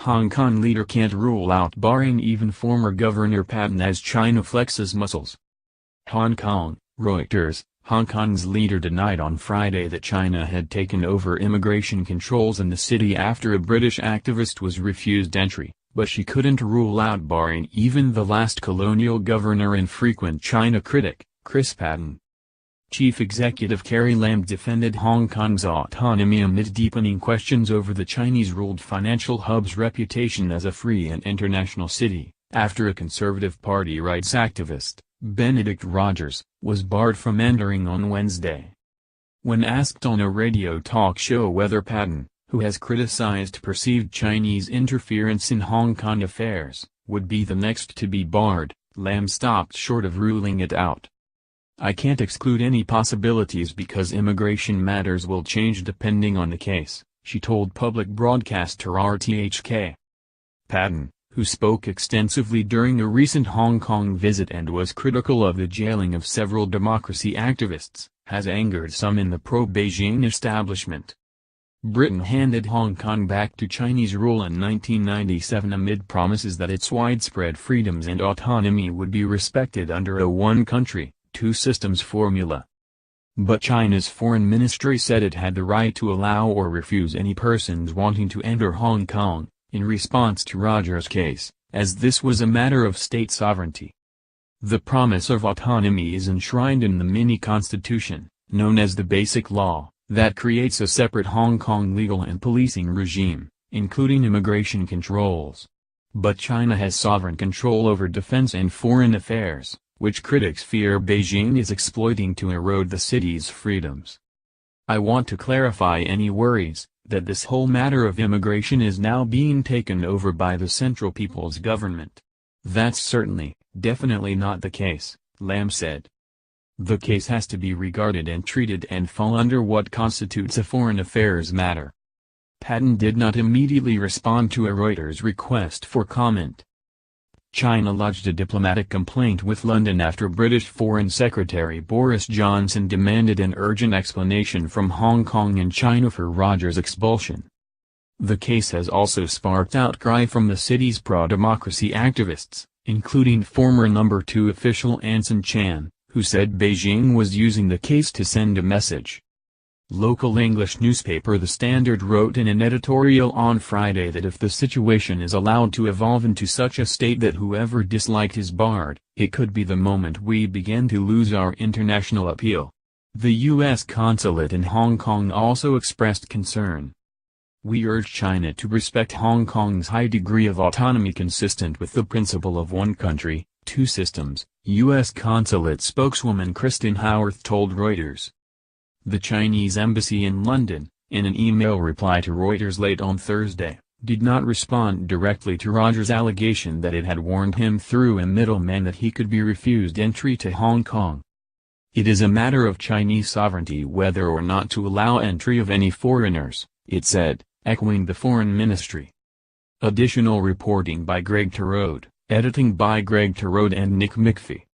Hong Kong leader can't rule out barring even former Governor Patten as China flexes muscles. Hong Kong, Reuters. Hong Kong's leader denied on Friday that China had taken over immigration controls in the city after a British activist was refused entry, but she couldn't rule out barring even the last colonial governor and frequent China critic, Patten. Chief Executive Carrie Lam defended Hong Kong's autonomy amid deepening questions over the Chinese-ruled financial hub's reputation as a free and international city, after a Conservative Party rights activist, Benedict Rogers, was barred from entering on Wednesday. When asked on a radio talk show whether Patten, who has criticized perceived Chinese interference in Hong Kong affairs, would be the next to be barred, Lam stopped short of ruling it out. "I can't exclude any possibilities because immigration matters will change depending on the case," she told public broadcaster RTHK. Patten, who spoke extensively during a recent Hong Kong visit and was critical of the jailing of several democracy activists, has angered some in the pro-Beijing establishment. Britain handed Hong Kong back to Chinese rule in 1997 amid promises that its widespread freedoms and autonomy would be respected under a one-country, two-systems formula. But China's foreign ministry said it had the right to allow or refuse any persons wanting to enter Hong Kong, in response to Rogers' case, as this was a matter of state sovereignty. The promise of autonomy is enshrined in the mini-constitution, known as the Basic Law, that creates a separate Hong Kong legal and policing regime, including immigration controls. But China has sovereign control over defense and foreign affairs, which critics fear Beijing is exploiting to erode the city's freedoms. "I want to clarify any worries that this whole matter of immigration is now being taken over by the Central People's Government. That's certainly, definitely not the case," Lam said. "The case has to be regarded and treated and fall under what constitutes a foreign affairs matter." Patten did not immediately respond to a Reuters request for comment. China lodged a diplomatic complaint with London after British Foreign Secretary Boris Johnson demanded an urgent explanation from Hong Kong and China for Rogers' expulsion. The case has also sparked outcry from the city's pro-democracy activists, including former No. 2 official Anson Chan, who said Beijing was using the case to send a message. Local English newspaper The Standard wrote in an editorial on Friday that if the situation is allowed to evolve into such a state that whoever disliked is barred, it could be the moment we begin to lose our international appeal. The U.S. consulate in Hong Kong also expressed concern. "We urge China to respect Hong Kong's high degree of autonomy consistent with the principle of one country, two systems," U.S. consulate spokeswoman Kristen Howarth told Reuters. The Chinese embassy in London, in an email reply to Reuters late on Thursday, did not respond directly to Rogers' allegation that it had warned him through a middleman that he could be refused entry to Hong Kong. "It is a matter of Chinese sovereignty whether or not to allow entry of any foreigners," it said, echoing the foreign ministry. Additional reporting by Greg Terode, editing by Greg Terode and Nick McPhee.